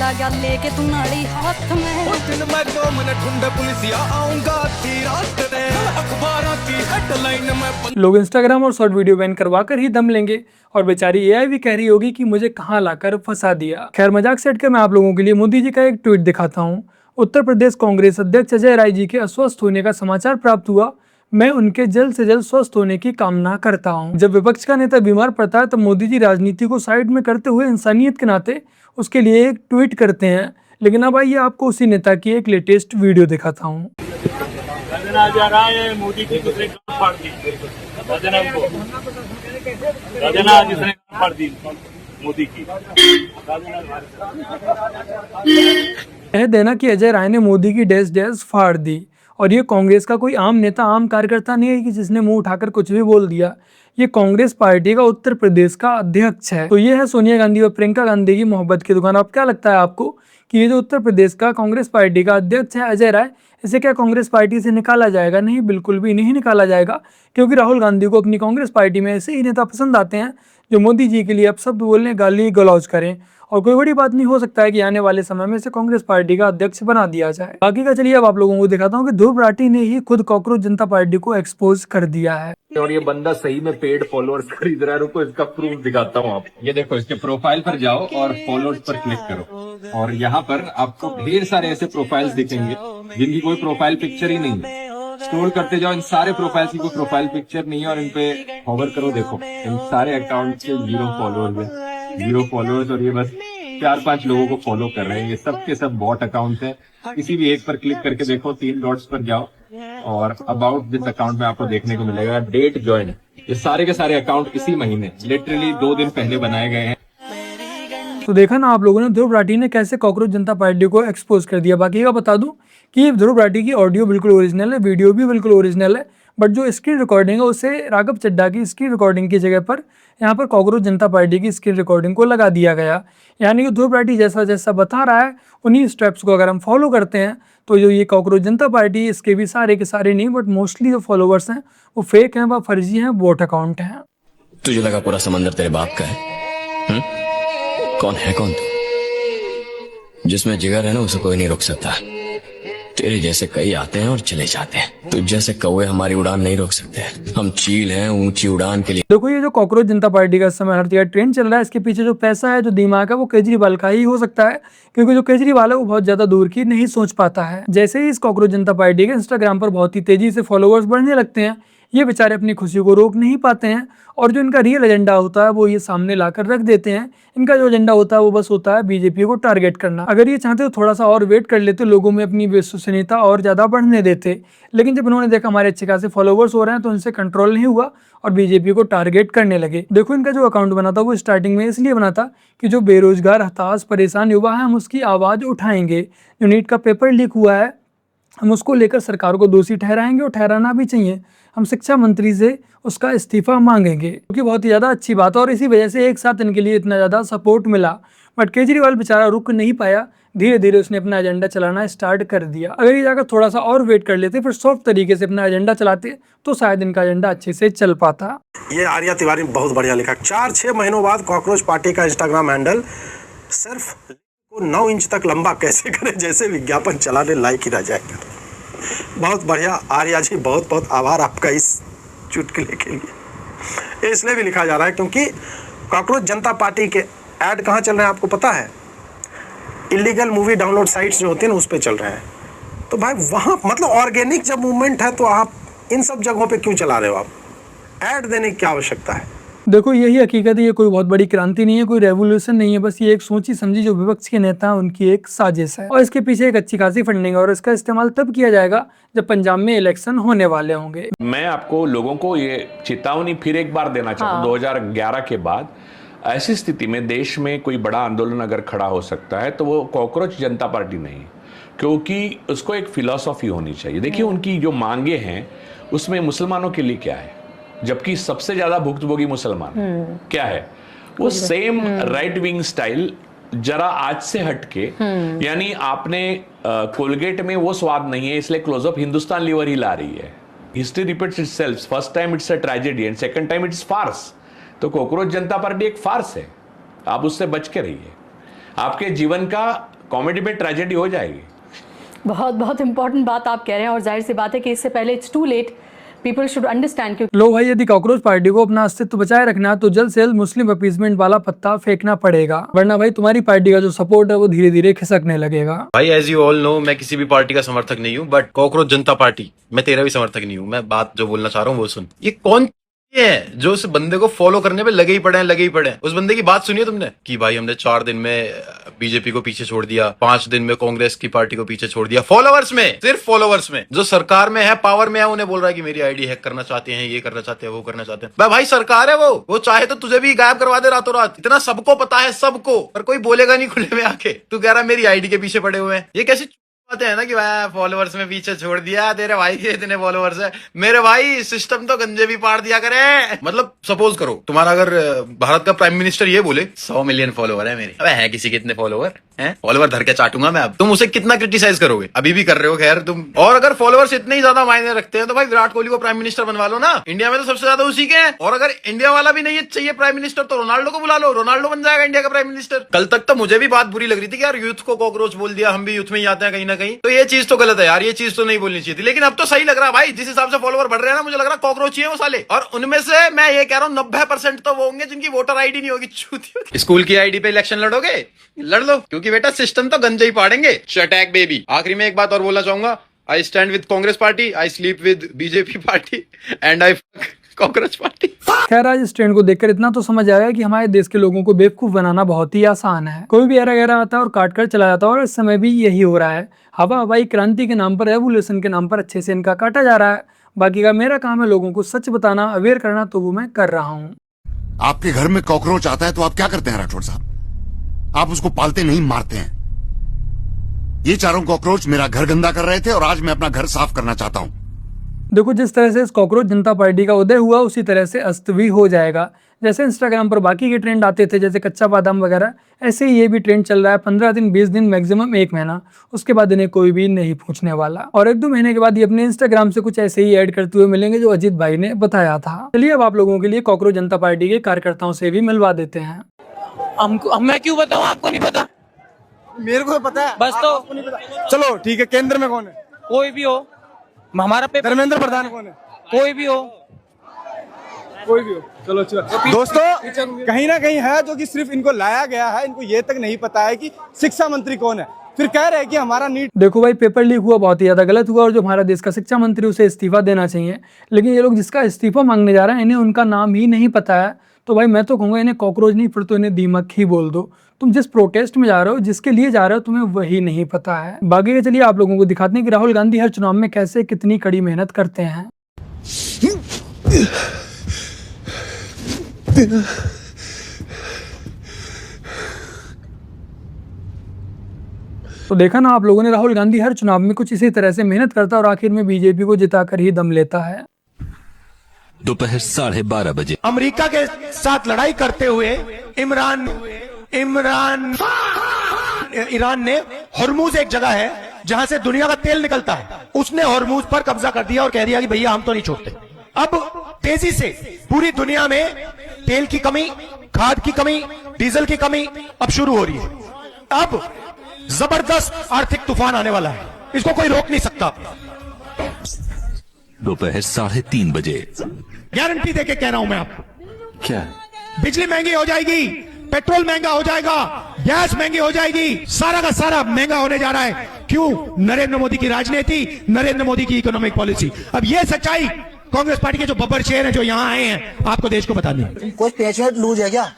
चला गया लेके तू नाली हाथ में। उस दिन मैं 2 मिनट ढूंढे पुलिसिया आऊंगा आधी रात में, अखबारों की हेडलाइन में। लोग इंस्टाग्राम और शॉर्ट वीडियो बैन करवा कर ही दम लेंगे और बेचारी एआई भी कह रही होगी कि मुझे कहां लाकर फंसा दिया। खैर मजाक से हटकर मैं आप लोगों के लिए मोदी जी का एक ट्वीट दिखाता हूं। उत्तर प्रदेश कांग्रेस अध्यक्ष अजय राय जी के अस्वस्थ होने का समाचार प्राप्त हुआ। मैं उनके जल्द से जल्द स्वस्थ होने की कामना करता हूं। जब विपक्ष का नेता बीमार पड़ता है तब मोदी जी राजनीति को साइड में करते हुए इंसानियत के नाते उसके लिए एक ट्वीट करते हैं। लेकिन अब आइए आपको उसी नेता की एक लेटेस्ट वीडियो दिखाता हूँ। जा रहा है मोदी की दूसरे कान फाड़ दी जिसने कान फाड़ दी मोदी की। कह देना कि अजय राय ने मोदी की डैश डैश फाड़ दी। और ये कांग्रेस का कोई आम नेता आम कार्यकर्ता नहीं है कि जिसने मुंह उठाकर कुछ भी बोल दिया। ये कांग्रेस पार्टी का उत्तर प्रदेश का अध्यक्ष है। तो ये है सोनिया गांधी और प्रियंका गांधी की मोहब्बत की दुकान। अब क्या लगता है आपको कि ये जो उत्तर प्रदेश का कांग्रेस पार्टी का अध्यक्ष है अजय राय, इसे क्या कांग्रेस पार्टी से निकाला जाएगा? नहीं, बिल्कुल भी नहीं निकाला जाएगा, क्योंकि राहुल गांधी को अपनी कांग्रेस पार्टी में ऐसे ही नेता पसंद आते हैं जो मोदी जी के लिए अब शब्द बोलने गाली गलौज करें। और कोई बड़ी बात नहीं, हो सकता है कि आने वाले समय में इसे कांग्रेस पार्टी का अध्यक्ष बना दिया जाए। बाकी का चलिए अब आप लोगों को दिखाता हूँ कि ध्रुव राठी ने ही खुद कॉकरोच जनता पार्टी को एक्सपोज कर दिया है। और ये बंदा सही में पेड फॉलोअर्स खरीद रहा है। रुको इसका प्रूफ दिखाता हूँ आप। ये देखो, इसके प्रोफाइल पर जाओ और फॉलोअर्स पर क्लिक करो और यहाँ पर आपको ढेर सारे ऐसे प्रोफाइल्स दिखेंगे जिनकी कोई प्रोफाइल पिक्चर ही नहीं है। स्क्रॉल करते जाओ, इन सारे प्रोफाइल्स की कोई प्रोफाइल पिक्चर नहीं है और इन पे होवर करो, देखो इन सारे अकाउंट के 0 फॉलोअर्स है, 0 फॉलोअर्स। और ये बस 4-5 लोगों को फॉलो कर रहे हैं। ये सब के सब बॉट अकाउंट है। किसी भी एक पर क्लिक करके देखो, 3 डॉट्स पर जाओ और अबाउट दिस अकाउंट में आपको देखने को मिलेगा डेट ज्वाइन। ये सारे के सारे अकाउंट इसी महीने लिटरली 2 दिन पहले बनाए गए हैं। तो देखा ना आप लोगों ने ध्रुव राठी ने कैसे कॉकरोच जनता पार्टी को एक्सपोज कर दिया। बाकी का बता दूं कि ध्रुव राठी की ऑडियो बिल्कुल ओरिजिनल है, वीडियो भी बिल्कुल ओरिजिनल है, बट जो स्क्रीन रिकॉर्डिंग है उसे राघव चड्ढा की स्क्रीन रिकॉर्डिंग की जगह पर यहाँ पर कॉकरोच जनता पार्टी की स्क्रीन रिकॉर्डिंग को लगा दिया गया। यानी कि ध्रुव राठी जैसा जैसा बता रहा है उन्हीं स्टेप्स को अगर हम फॉलो करते हैं तो जो ये कॉकरोच जनता पार्टी, इसके भी सारे के सारे नहीं बट मोस्टली जो फॉलोवर्स हैं वो फेक हैं, वह फर्जी हैं, वोट अकाउंट हैं। तुझे लगा पूरा समंदर तेरे बाप का है? कौन है कौन तू? जिसमें जिगर है ना उसे कोई नहीं रोक सकता। तेरे जैसे कई आते हैं और चले जाते हैं, तुझ जैसे कौवे हमारी उड़ान नहीं रोक सकते। हम चील हैं ऊंची उड़ान के लिए। देखो ये जो कॉकरोच जनता पार्टी का इस समय हर जगह ट्रेंड चल रहा है, इसके पीछे जो पैसा है, जो दिमाग है, वो केजरीवाल का ही हो सकता है, क्योंकि जो केजरीवाल है वो बहुत ज्यादा दूर की नहीं सोच पाता है। जैसे ही इस कॉकरोच जनता पार्टी के इंस्टाग्राम पर बहुत ही तेजी से फॉलोअर्स बढ़ने लगते हैं, ये बेचारे अपनी खुशी को रोक नहीं पाते हैं और जो इनका रियल एजेंडा होता है वो ये सामने लाकर रख देते हैं। इनका जो एजेंडा होता है वो बस होता है बीजेपी को टारगेट करना। अगर ये चाहते तो थोड़ा सा और वेट कर लेते, लोगों में अपनी विश्वसनीयता और ज्यादा बढ़ने देते, लेकिन जब इन्होंने देखा हमारे अच्छे खासे फॉलोवर्स हो रहे हैं तो इनसे कंट्रोल नहीं हुआ और बीजेपी को टारगेट करने लगे। देखो इनका जो अकाउंट बना था वो स्टार्टिंग में इसलिए बना था कि जो बेरोजगार, हताश, परेशान युवा है हम उसकी आवाज उठाएंगे। जो नीट का पेपर लीक हुआ है हम उसको लेकर सरकार को दोषी ठहराएंगे और ठहराना भी चाहिए। हम शिक्षा मंत्री से उसका इस्तीफा मांगेंगे, क्योंकि बहुत ही ज़्यादा अच्छी बात है और इसी वजह से एक साथ इनके लिए इतना ज़्यादा सपोर्ट मिला। बट केजरीवाल बेचारा रुक नहीं पाया, धीरे धीरे उसने अपना एजेंडा चलाना स्टार्ट कर दिया। अगर ये जाकर थोड़ा सा और वेट कर लेते, फिर सॉफ्ट तरीके से अपना एजेंडा चलाते तो शायद इनका एजेंडा अच्छे से चल पाता। ये आर्या तिवारी बहुत बढ़िया लिखा। 4-6 महीनों बाद कॉकरोच पार्टी का इंस्टाग्राम हैंडल सिर्फ को 9 इंच तक लंबा कैसे करें जैसे विज्ञापन चलाने लायक ही रह जाएगा। बहुत बढ़िया आर्या जी, बहुत बहुत आभार आपका इस चुटकुले के लिए। इसलिए भी लिखा जा रहा है क्योंकि कॉकरोच जनता पार्टी के ऐड कहाँ चल रहे हैं आपको पता है? इलीगल मूवी डाउनलोड साइट्स जो होती हैं ना उस पर चल रहे हैं। तो भाई वहाँ मतलब ऑर्गेनिक जब मूवमेंट है तो आप इन सब जगहों पे क्यों चला रहे हो? आप ऐड देने की क्या आवश्यकता है? देखो यही हकीकत है, ये कोई बहुत बड़ी क्रांति नहीं है, कोई रेवोल्यूशन नहीं है, बस ये एक सोची समझी जो विपक्ष के नेता हैं उनकी एक साजिश है और इसके पीछे एक अच्छी खासी फंडिंग है और इसका इस्तेमाल तब किया जाएगा जब पंजाब में इलेक्शन होने वाले होंगे। मैं आपको लोगों को ये चेतावनी फिर एक बार देना चाहता हूँ। 2011 के बाद ऐसी स्थिति में देश में कोई बड़ा आंदोलन अगर खड़ा हो सकता है तो वो कॉकरोच जनता पार्टी नहीं, क्योंकि उसको एक फिलॉसफी होनी चाहिए। देखिए उनकी जो मांगे हैं उसमें मुसलमानों के लिए क्या है, जबकि सबसे ज्यादा भुक्तभोगी मुसलमान क्या है, वो सेम राइट विंग स्टाइल जरा आज से हटके, यानी आपने कोलगेट में वो स्वाद नहीं है इसलिए क्लोजअप हिंदुस्तान लीवर ही ला रही है। History repeats itself, first time it's a tragedy and second time it's farce. तो कॉकरोच जनता पार्टी एक फार्स है, आप उससे बच के रहिए। आपके जीवन का कॉमेडी में ट्रेजेडी हो जाएगी। बहुत बहुत इंपॉर्टेंट बात आप कह रहे हैं और जाहिर सी बात है कि इससे पहले it's too late, people should understand. लो भाई, यदि कॉकरोच पार्टी को अपना अस्तित्व बचाए रखना है तो जल्द से जल्द मुस्लिम अपीसमेंट वाला पत्ता फेंकना पड़ेगा, वरना भाई तुम्हारी पार्टी का जो सपोर्ट है वो धीरे धीरे खिसकने लगेगा। भाई एज यू ऑल नो, मैं किसी भी पार्टी का समर्थक नहीं हूँ, बट कॉकरोच जनता पार्टी, मैं तेरा भी समर्थक नहीं हूँ। मैं बात जो बोलना चाह रहा हूँ वो सुन। ये कौन है जो उस बंदे को फॉलो करने पे लगे ही पड़े हैं। उस बंदे की बात सुनिए तुमने कि भाई हमने 4 दिन में बीजेपी को पीछे छोड़ दिया, 5 दिन में कांग्रेस की पार्टी को पीछे छोड़ दिया। फॉलोवर्स में, सिर्फ फॉलोवर्स में। जो सरकार में है, पावर में है, उन्हें बोल रहा है कि मेरी आईडी हैक करना चाहते हैं, ये करना चाहते हैं, वो करना चाहते हैं। भाई सरकार है वो चाहे तो तुझे भी गायब करवा दे रातों रात। इतना सबको पता है, सबको, पर कोई बोलेगा नहीं खुले में आके। तू कह रहा है मेरी आईडी के पीछे पड़े हुए हैं। ये कैसी बात है ना कि भाई फॉलोवर्स में पीछे छोड़ दिया, तेरे भाई के इतने फॉलोवर्स है। मेरे भाई सिस्टम तो गंजे भी पाड़ दिया करे। मतलब सपोज करो तुम्हारा अगर भारत का प्राइम मिनिस्टर ये बोले 100 मिलियन फॉलोवर है मेरे। अबे है किसी के इतने फॉलोवर हैं? फॉलोवर धर के चाटूंगा मैं। अब तुम उसे कितना क्रिटिसाइज करोगे? अभी भी कर रहे हो खैर तुम। और अगर फॉलोवर्स इतने ही ज्यादा मायने रखते हैं तो भाई विराट कोहली को प्राइम मिनिस्टर बनवा लो ना। इंडिया में तो सबसे ज्यादा उसी के हैं। और अगर इंडिया वाला भी नहीं चाहिए प्राइम मिनिस्टर तो रोनाल्डो को बुला लो, रोनाल्डो बन जाएगा इंडिया का प्राइम मिनिस्टर। कल तक तो मुझे भी बात बुरी लग रही थी कि यार यूथ को कॉकरोच बोल दिया, हम भी यूथ में ही आते हैं कहीं ना कहीं। तो ये चीज तो गलत है यार, ये चीज तो नहीं बोलनी चाहिए थी। लेकिन अब तो सही लग रहा है भाई, जिस हिसाब से फॉलोवर बढ़ रहे हैं ना, मुझे लग रहा है कॉकरोच ही है वो साले। और उनमें से मैं ये कह रहा हूँ 90% तो वो होंगे जिनकी वोटर आईडी नहीं होगी। चूतियों। स्कूल की आईडी पे इलेक्शन लड़ोगे? लड़ लो, क्योंकि बेटा सिस्टम तो गंजे ही पाड़ेंगे। शटैक बेबी। आखिरी में एक बात और बोलना चाहूंगा, I stand with Congress party, I sleep with BJP party and I cockroach party. खैर आज इस ट्रेंड को देखकर इतना तो समझ आया कि हमारे देश के लोगों को बेवकूफ बनाना बहुत ही आसान है। कोई भी एरा गहरा आता है और काट कर चला जाता है, और इस समय भी यही हो रहा है। हवाई क्रांति के नाम पर, रेवोल्यूशन के नाम पर अच्छे से इनका काटा जा रहा है। बाकी का मेरा काम है लोगों को सच बताना, अवेयर करना, तो वो मैं कर रहा हूँ। आपके घर में कॉकरोच आता है तो आप क्या करते हैं राठौड़ साहब? आप उसको पालते नहीं, मारते हैं। ये चारों कॉकरोच मेरा घर गंदा कर रहे थे और आज मैं अपना घर साफ करना चाहता हूं। देखो जिस तरह से इस कॉकरोच जनता पार्टी का उदय हुआ उसी तरह से अस्त भी हो जाएगा। जैसे इंस्टाग्राम पर बाकी के ट्रेंड आते थे जैसे कच्चा बादाम वगैरह, ऐसे ही ये भी ट्रेंड चल रहा है। 15 दिन, 20 दिन, मैक्सिमम 1 महीना, उसके बाद इन्हें कोई भी नहीं पूछने वाला। और 1-2 महीने के बाद ये अपने इंस्टाग्राम से कुछ ऐसे ही ऐड करते हुए मिलेंगे जो अजीत भाई ने बताया था। चलिए अब आप लोगों के लिए कॉकरोच जनता पार्टी के कार्यकर्ताओं से भी मिलवा देते हैं। मैं क्यों बताऊं, आपको नहीं पता? मेरे को पता है बस तो नहीं पता। चलो ठीक है, केंद्र में कौन है? कोई भी हो, हमारा पेपर। धर्मेंद्र प्रधान कौन है? कोई भी हो, कोई भी हो। चलो दोस्तों, कहीं ना कहीं है जो कि सिर्फ इनको लाया गया है, इनको ये तक नहीं पता है कि शिक्षा मंत्री कौन है। फिर कह रहे हैं कि हमारा नीट। देखो भाई, पेपर लीक हुआ बहुत ही ज्यादा गलत हुआ, और जो हमारा देश का शिक्षा मंत्री उसे इस्तीफा देना चाहिए। लेकिन ये लोग जिसका इस्तीफा मांगने जा रहे हैं, इन्हें उनका नाम ही नहीं पता है। तो भाई मैं तो कहूँगा इन्हें कॉकरोच नहीं, फिर तो इन्हें दीमक ही बोल दो। तुम जिस प्रोटेस्ट में जा रहे हो, जिसके लिए जा रहे हो, तुम्हें वही नहीं पता है। बाकी के चलिए आप लोगों को दिखाते हैं कि राहुल गांधी हर चुनाव में कैसे कितनी कड़ी मेहनत करते हैं। तो देखा ना आप लोगों ने, राहुल गांधी हर चुनाव में कुछ इसी तरह से मेहनत करता है और आखिर में बीजेपी को जिताकर ही दम लेता है। दोपहर 12:30 बजे अमेरिका के साथ लड़ाई करते हुए ईरान ने हॉर्मूज, एक जगह है जहां से दुनिया का तेल निकलता है, उसने हॉर्मूज पर कब्जा कर दिया और कह दिया कि भैया हम तो नहीं छोड़ते। अब तेजी से पूरी दुनिया में तेल की कमी, खाद की कमी, डीजल की कमी अब शुरू हो रही है। अब जबरदस्त आर्थिक तूफान आने वाला है, इसको कोई रोक नहीं सकता। दोपहर 3:30 बजे गारंटी देके कह रहा हूं मैं आपको, क्या बिजली महंगी हो जाएगी, पेट्रोल महंगा हो जाएगा, गैस महंगी हो जाएगी, सारा का सारा महंगा होने जा रहा है। क्यों? नरेंद्र मोदी की राजनीति, नरेंद्र मोदी की इकोनॉमिक पॉलिसी। अब ये सच्चाई कांग्रेस पार्टी के जो बब्बर शेर हैं जो यहां आए हैं, आपको देश को बतानी है। कोई पेशेंट लूज है क्या?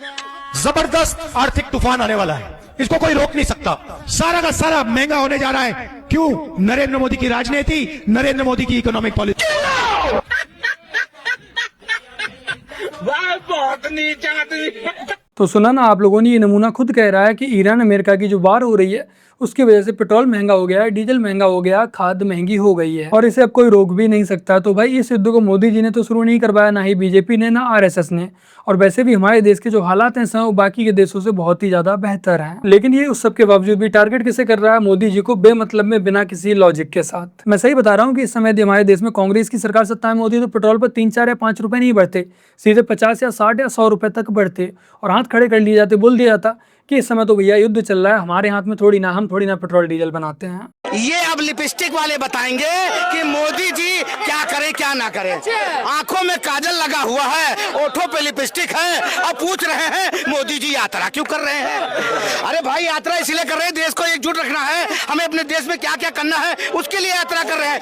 जबरदस्त आर्थिक तूफान आने वाला है, इसको कोई रोक नहीं सकता। सारा का सारा महंगा होने जा रहा है। क्यों? नरेंद्र मोदी की राजनीति, नरेंद्र मोदी की इकोनॉमिक पॉलिसी। बहुत नीचा। तो सुना ना आप लोगों ने, ये नमूना खुद कह रहा है कि ईरान अमेरिका की जो वार हो रही है उसकी वजह से पेट्रोल महंगा हो गया है, डीजल महंगा हो गया, खाद महंगी हो गई है, और इसे अब कोई रोक भी नहीं सकता। तो भाई इस युद्ध को मोदी जी ने तो शुरू नहीं करवाया, ना ही बीजेपी ने, ना आरएसएस ने। और वैसे भी हमारे देश के जो हालात हैं वो बाकी के देशों से बहुत ही ज्यादा बेहतर हैं। लेकिन ये उस सब के बावजूद भी टारगेट किसे कर रहा है? मोदी जी को, बेमतलब में, बिना किसी लॉजिक के साथ। मैं सही बता रहा हूँ कि इस समय यदि हमारे देश में कांग्रेस की सरकार सत्ता में होती तो पेट्रोल पर 3, 4 या 5 रुपए नहीं बढ़ते, सीधे 50 या 60 या 100 रुपए तक बढ़ते, और हाथ खड़े कर लिए जाते, बोल दिया जाता कि इस समय तो भैया युद्ध चल रहा है, हमारे हाथ में थोड़ी ना, हम थोड़ी ना पेट्रोल डीजल बनाते हैं। ये अब लिपस्टिक वाले बताएंगे कि मोदी जी क्या करें क्या ना करें। आंखों में काजल लगा हुआ है, ओठों पे लिपस्टिक है, और पूछ रहे हैं मोदी जी यात्रा क्यों कर रहे हैं। अरे भाई यात्रा इसलिए कर रहे हैं, देश को एकजुट रखना है, हमें अपने देश में क्या क्या करना है उसके लिए यात्रा कर रहे हैं।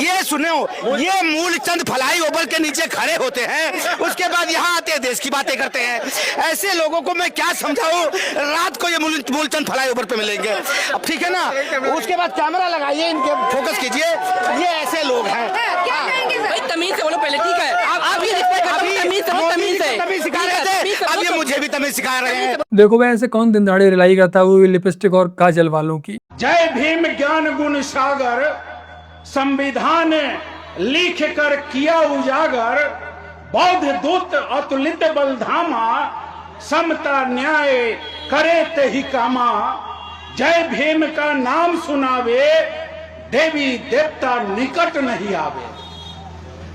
ये सुनो, ये मूलचंद फलाई ओबल के नीचे खड़े होते हैं, उसके बाद यहाँ आते हैं देश की बातें करते हैं। ऐसे लोगों को मैं क्या समझाऊं, रात को ये मूलचंद फलाई ओबल पे मिलेंगे। अब ठीक है ना, उसके बाद कैमरा लगाइए, इनके फोकस कीजिए, ये ऐसे लोग हैं। भाई तमीज से बोलो पहले, ठीक है? आप ये तमीज सिखा रहे थे, अब ये मुझे भी तमीज सिखा रहे हैं। देखो भाई, ऐसे कौन दिन दहाड़े रिलाई करता है, वो लिपस्टिक और काजल वालों की। जय भीम ज्ञान गुण सागर, संविधान लिख कर किया उजागर, बौद्ध दूत अतुलित बलधामा, समता न्याय करे ते ही कामा, जय भीम का नाम सुनावे, देवी देवता निकट नहीं आवे।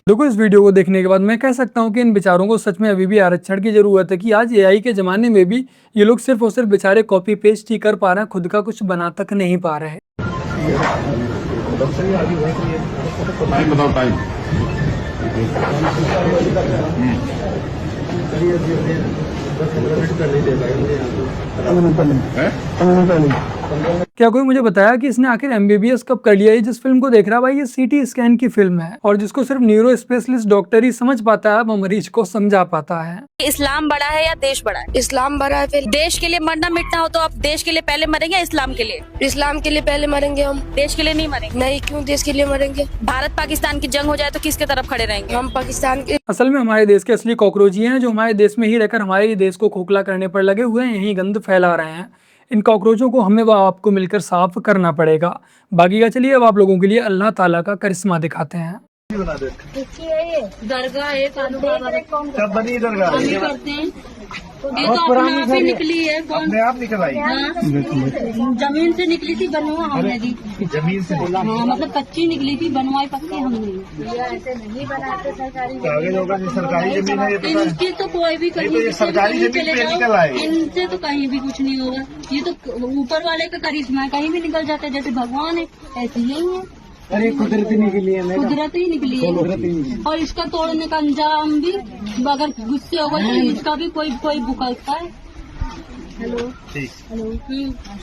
देखो, इस वीडियो को देखने के बाद मैं कह सकता हूँ कि इन बेचारों को सच में अभी भी आरक्षण की जरूरत है कि आज एआई के जमाने में भी ये लोग सिर्फ और सिर्फ बेचारे कॉपी पेस्ट ही कर पा रहे हैं, खुद का कुछ बना तक नहीं पा रहे। क्या कोई मुझे बताया कि इसने आखिर MBBS कब कर लिया है? जिस फिल्म को देख रहा है भाई, ये CT स्कैन की फिल्म है और जिसको सिर्फ न्यूरो स्पेशलिस्ट डॉक्टर ही समझ पाता है, वो मरीज को समझा पाता है। इस्लाम बड़ा है या देश बड़ा है? इस्लाम बड़ा है। फिर देश के लिए मरना मिटना हो तो आप देश के लिए पहले मरेंगे या इस्लाम के लिए? इस्लाम के लिए पहले मरेंगे हम, देश के लिए नहीं मरेंगे। नहीं, क्यों देश के लिए मरेंगे? भारत पाकिस्तान की जंग हो जाए तो किसके तरफ खड़े रहेंगे? हम पाकिस्तान के। असल में हमारे देश के असली कॉकरोच ये हैं जो हमारे देश में ही रहकर हमारे देश को खोखला करने पर लगे हुए हैं, यही गंद फैला रहे हैं। इन कॉकरोचों को हमें व आपको मिलकर साफ करना पड़ेगा। बाकी का चलिए अब आप लोगों के लिए अल्लाह ताला का करिश्मा दिखाते हैं। दरगाह है, कब बनी दरगाह? करते हैं ये तो अपने आप ही निकली है, अपने आप निकल आई? जमीन से निकली थी, बनवा हमने दी। जमीन से? हाँ, मतलब कच्ची निकली थी, बनवाई पक्की हमने। ऐसे नहीं बनाते सरकारी आगे लोगों की सरकारी जमीन है, ये इनकी तो कोई भी कहीं सरकारी जमीन पे निकल आए, इनसे तो कहीं भी कुछ नहीं होगा। ये तो ऊपर वाले का करिश्मा है, कहीं भी निकल जाते हैं, जैसे भगवान है ऐसे यही है। अरे कुदरती निकली है, कुदरती निकली है। और इसका तोड़ने का अंजाम भी अगर गुस्से होगा तो इसका भी कोई भुगतता है। हेलो, हेलो,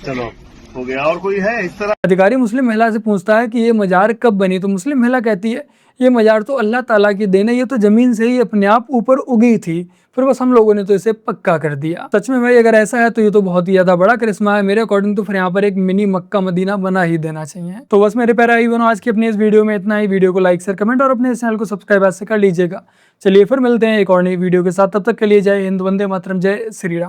चलो हो गया। और कोई है इस तरह? अधिकारी मुस्लिम महिला से पूछता है कि ये मजार कब बनी, तो मुस्लिम महिला कहती है ये मजार तो अल्लाह ताला की देन है, ये तो जमीन से ही अपने आप ऊपर उगी थी, फिर बस हम लोगों ने तो इसे पक्का कर दिया। सच में भाई अगर ऐसा है तो ये तो बहुत ही ज्यादा बड़ा करिश्मा है। मेरे अकॉर्डिंग तो फिर यहाँ पर एक मिनी मक्का मदीना बना ही देना चाहिए। तो बस मेरे प्यारे भाई बहनों, आज की अपनी इस वीडियो में इतना ही। वीडियो को लाइक शेयर कमेंट और अपने चैनल को सब्सक्राइब ऐसे कर लीजिएगा। चलिए फिर मिलते हैं एक और नई वीडियो के साथ, तब तक के लिए जय हिंद, वंदे मातरम, जय श्री राम।